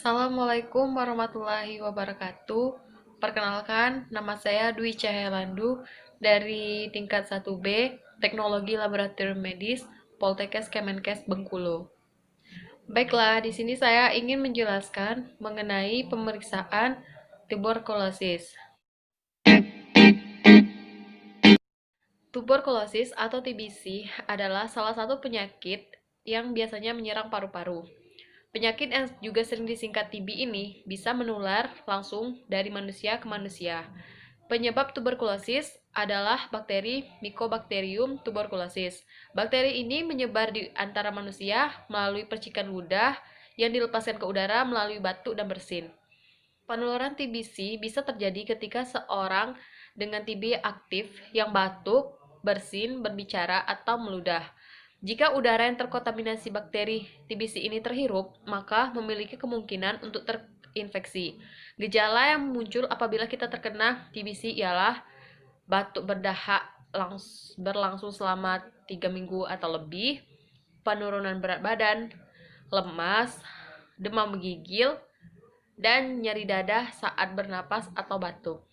Assalamualaikum warahmatullahi wabarakatuh. Perkenalkan, nama saya Dwi Cahyalandu dari tingkat 1B Teknologi Laboratorium Medis Poltekkes Kemenkes Bengkulu. Baiklah, di sini saya ingin menjelaskan mengenai pemeriksaan tuberkulosis. Tuberkulosis atau TBC adalah salah satu penyakit yang biasanya menyerang paru-paru. Penyakit yang juga sering disingkat TB ini bisa menular langsung dari manusia ke manusia. Penyebab tuberkulosis adalah bakteri Mycobacterium tuberculosis. Bakteri ini menyebar di antara manusia melalui percikan ludah yang dilepaskan ke udara melalui batuk dan bersin. Penularan TBC bisa terjadi ketika seorang dengan TB aktif yang batuk, bersin, berbicara, atau meludah. Jika udara yang terkontaminasi bakteri TBC ini terhirup, maka memiliki kemungkinan untuk terinfeksi. Gejala yang muncul apabila kita terkena TBC ialah batuk berdahak berlangsung selama 3 minggu atau lebih, penurunan berat badan, lemas, demam menggigil, dan nyeri dada saat bernapas atau batuk.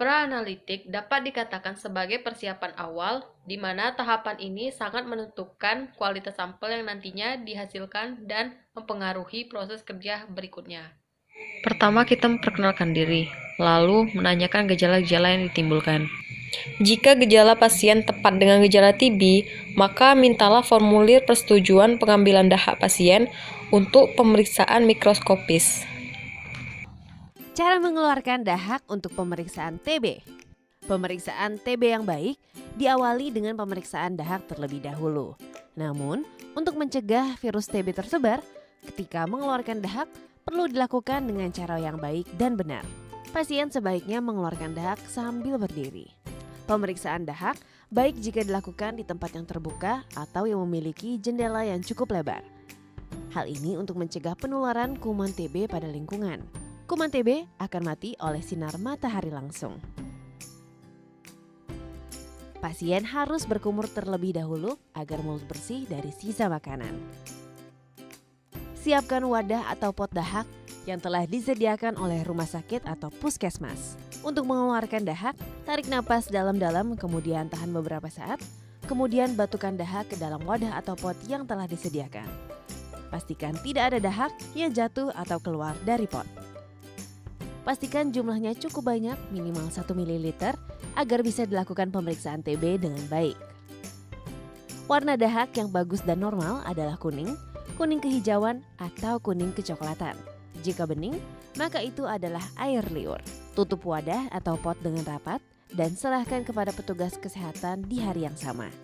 Pra-analitik dapat dikatakan sebagai persiapan awal, di mana tahapan ini sangat menentukan kualitas sampel yang nantinya dihasilkan dan mempengaruhi proses kerja berikutnya. Pertama, kita memperkenalkan diri, lalu menanyakan gejala-gejala yang ditimbulkan. Jika gejala pasien tepat dengan gejala TB, maka mintalah formulir persetujuan pengambilan dahak pasien untuk pemeriksaan mikroskopis. Cara mengeluarkan dahak untuk pemeriksaan TB. Pemeriksaan TB yang baik diawali dengan pemeriksaan dahak terlebih dahulu. Namun, untuk mencegah virus TB tersebar, ketika mengeluarkan dahak perlu dilakukan dengan cara yang baik dan benar. Pasien sebaiknya mengeluarkan dahak sambil berdiri. Pemeriksaan dahak baik jika dilakukan di tempat yang terbuka atau yang memiliki jendela yang cukup lebar. Hal ini untuk mencegah penularan kuman TB pada lingkungan. Kuman TB akan mati oleh sinar matahari langsung. Pasien harus berkumur terlebih dahulu agar mulut bersih dari sisa makanan. Siapkan wadah atau pot dahak yang telah disediakan oleh rumah sakit atau puskesmas. Untuk mengeluarkan dahak, tarik napas dalam-dalam kemudian tahan beberapa saat, kemudian batukan dahak ke dalam wadah atau pot yang telah disediakan. Pastikan tidak ada dahak yang jatuh atau keluar dari pot. Pastikan jumlahnya cukup banyak, minimal 1 ml, agar bisa dilakukan pemeriksaan TB dengan baik. Warna dahak yang bagus dan normal adalah kuning, kuning kehijauan, atau kuning kecoklatan. Jika bening, maka itu adalah air liur. Tutup wadah atau pot dengan rapat dan serahkan kepada petugas kesehatan di hari yang sama.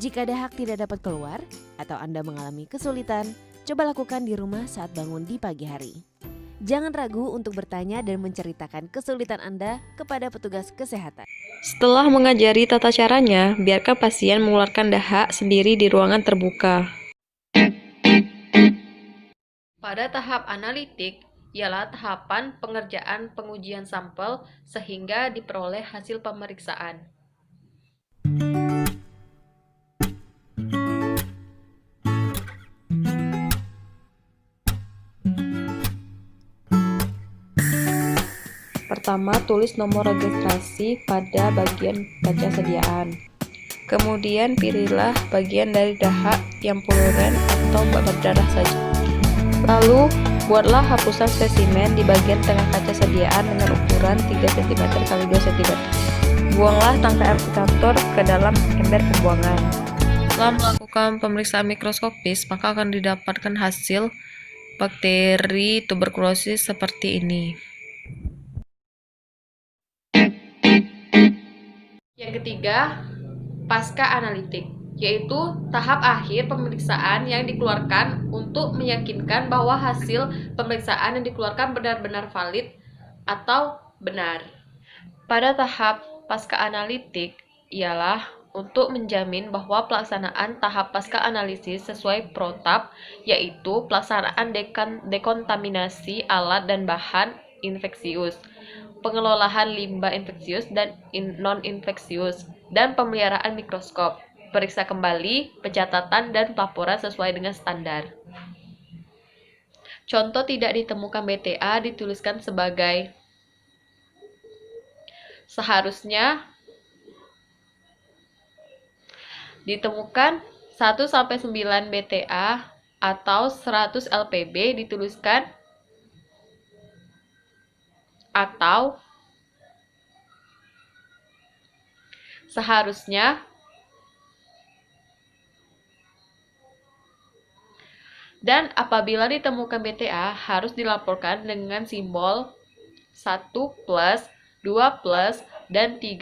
Jika dahak tidak dapat keluar atau Anda mengalami kesulitan, coba lakukan di rumah saat bangun di pagi hari. Jangan ragu untuk bertanya dan menceritakan kesulitan Anda kepada petugas kesehatan. Setelah mengajari tata caranya, biarkan pasien mengeluarkan dahak sendiri di ruangan terbuka. Pada tahap analitik, ialah tahapan pengerjaan pengujian sampel sehingga diperoleh hasil pemeriksaan. Pertama, tulis nomor registrasi pada bagian kaca sediaan. Kemudian pilihlah bagian dari dahak yang puluren atau berdarah saja. Lalu, buatlah hapusan spesimen di bagian tengah kaca sediaan dengan ukuran 3 cm x 2 cm. Buanglah tangkai aplikator ke dalam ember pembuangan. Setelah melakukan pemeriksaan mikroskopis, maka akan didapatkan hasil bakteri tuberkulosis seperti ini. Yang ketiga, pasca analitik, yaitu tahap akhir pemeriksaan yang dikeluarkan untuk meyakinkan bahwa hasil pemeriksaan yang dikeluarkan benar-benar valid atau benar. Pada tahap pasca analitik ialah untuk menjamin bahwa pelaksanaan tahap pasca analisis sesuai protap, yaitu pelaksanaan dekontaminasi alat dan bahan infeksius, pengelolaan limbah infeksius dan non-infeksius, dan pemeliharaan mikroskop. Periksa kembali, pencatatan, dan pelaporan sesuai dengan standar. Contoh tidak ditemukan BTA dituliskan sebagai seharusnya ditemukan 1-9 BTA atau 100 LPB dituliskan atau seharusnya, dan apabila ditemukan BTA harus dilaporkan dengan simbol 1+, 2+, dan 3+,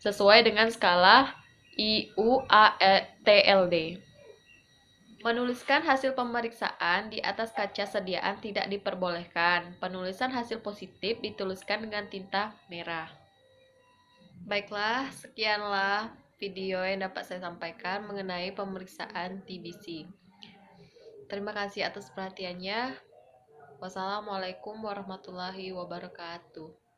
sesuai dengan skala IUATLD. Menuliskan hasil pemeriksaan di atas kaca sediaan tidak diperbolehkan. Penulisan hasil positif dituliskan dengan tinta merah. Baiklah, sekianlah video yang dapat saya sampaikan mengenai pemeriksaan TBC. Terima kasih atas perhatiannya. Wassalamualaikum warahmatullahi wabarakatuh.